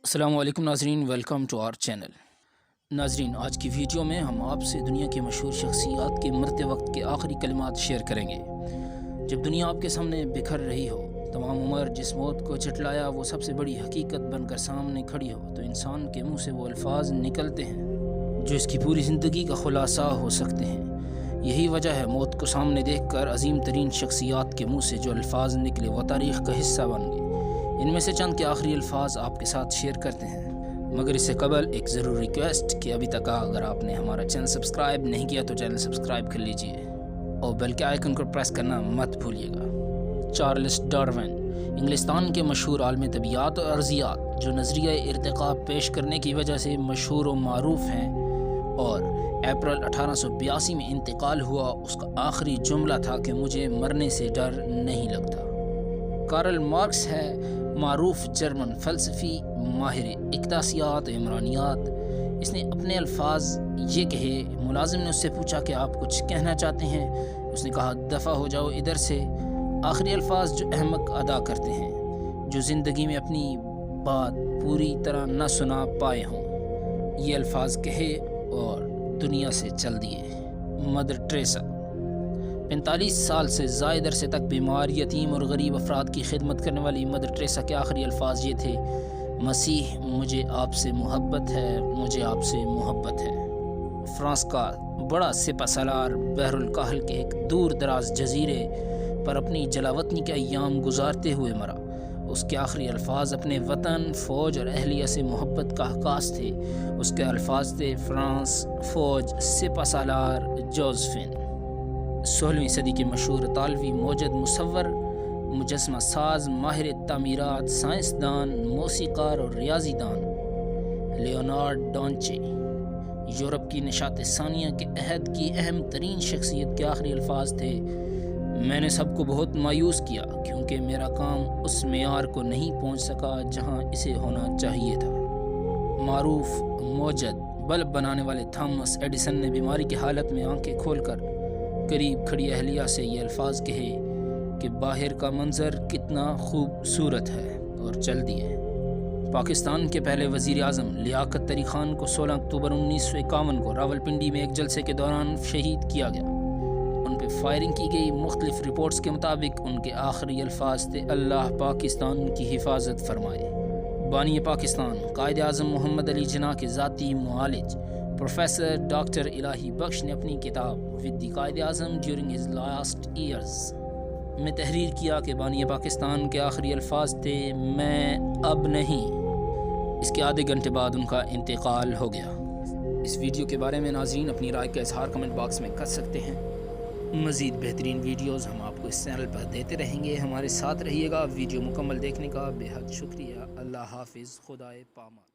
السلام علیکم ناظرین، ویلکم ٹو آور چینل۔ ناظرین، آج کی ویڈیو میں ہم آپ سے دنیا کی مشہور شخصیات کے مرتے وقت کے آخری کلمات شیئر کریں گے۔ جب دنیا آپ کے سامنے بکھر رہی ہو، تمام عمر جس موت کو جھٹلایا وہ سب سے بڑی حقیقت بن کر سامنے کھڑی ہو، تو انسان کے منہ سے وہ الفاظ نکلتے ہیں جو اس کی پوری زندگی کا خلاصہ ہو سکتے ہیں۔ یہی وجہ ہے موت کو سامنے دیکھ کر عظیم ترین شخصیات کے منہ سے جو الفاظ نکلے وہ تاریخ کا حصہ بن گئے۔ ان میں سے چند کے آخری الفاظ آپ کے ساتھ شیئر کرتے ہیں، مگر اس سے قبل ایک ضرور ریکویسٹ کہ ابھی تک اگر آپ نے ہمارا چینل سبسکرائب نہیں کیا تو چینل سبسکرائب کر لیجئے اور بیل کے آئیکن کو پریس کرنا مت بھولیے گا۔ چارلس ڈارون، انگلستان کے مشہور عالم طبیعیات اور ارضیات، جو نظریہ ارتقاء پیش کرنے کی وجہ سے مشہور و معروف ہیں، اور اپریل 1882 میں انتقال ہوا۔ اس کا آخری جملہ تھا کہ مجھے مرنے سے ڈر نہیں لگتا۔ کارل مارکس ہے معروف جرمن فلسفی، ماہر اقتصادیات و عمرانیات۔ اس نے اپنے الفاظ یہ کہے، ملازم نے اس سے پوچھا کہ آپ کچھ کہنا چاہتے ہیں؟ اس نے کہا دفع ہو جاؤ ادھر سے۔ آخری الفاظ جو احمق ادا کرتے ہیں، جو زندگی میں اپنی بات پوری طرح نہ سنا پائے ہوں، یہ الفاظ کہے اور دنیا سے چل دیے۔ مدر ٹریسا، 45 سال سے زائد عرصے تک بیمار، یتیم اور غریب افراد کی خدمت کرنے والی مدر ٹریسا کے آخری الفاظ یہ تھے، مسیح مجھے آپ سے محبت ہے، مجھے آپ سے محبت ہے۔ فرانس کا بڑا سپہ سالار بحر الکاہل کے ایک دور دراز جزیرے پر اپنی جلاوطنی کے ایام گزارتے ہوئے مرا۔ اس کے آخری الفاظ اپنے وطن، فوج اور اہلیہ سے محبت کا عکاس تھے۔ اس کے الفاظ تھے، فرانس، فوج، سپہ سالار جوزفین۔ 16ویں صدی کے مشہور اطالوی موجد مصور، مجسمہ ساز، ماہر تعمیرات، سائنسدان، موسیقار اور ریاضی دان لیونارڈ ڈانچی، یورپ کی نشاط ثانیہ کے عہد کی اہم ترین شخصیت کے آخری الفاظ تھے، میں نے سب کو بہت مایوس کیا کیونکہ میرا کام اس معیار کو نہیں پہنچ سکا جہاں اسے ہونا چاہیے تھا۔ معروف موجد بلب بنانے والے تھامس ایڈیسن نے بیماری کی حالت میں آنکھیں کھول کر قریب کھڑی اہلیہ سے یہ الفاظ کہے کہ باہر کا منظر کتنا خوبصورت ہے، اور چل دیے۔ پاکستان کے پہلے وزیر اعظم لیاقت علی خان کو 16 اکتوبر 1951 کو راولپنڈی میں ایک جلسے کے دوران شہید کیا گیا۔ ان پہ فائرنگ کی گئی۔ مختلف رپورٹس کے مطابق ان کے آخری الفاظ تھے، اللہ پاکستان کی حفاظت فرمائے۔ بانی پاکستان قائد اعظم محمد علی جناح کے ذاتی معالج پروفیسر ڈاکٹر الہی بخش نے اپنی کتاب with the Quaid Azam during his last years میں تحریر کیا کہ بانی پاکستان کے آخری الفاظ تھے، میں اب نہیں۔ اس کے آدھے گھنٹے بعد ان کا انتقال ہو گیا۔ اس ویڈیو کے بارے میں ناظرین اپنی رائے کا اظہار کمنٹ باکس میں کر سکتے ہیں۔ مزید بہترین ویڈیوز ہم آپ کو اس چینل پر دیتے رہیں گے، ہمارے ساتھ رہیے گا۔ ویڈیو مکمل دیکھنے کا بے حد شکریہ۔ اللہ حافظ، خدائے پامال۔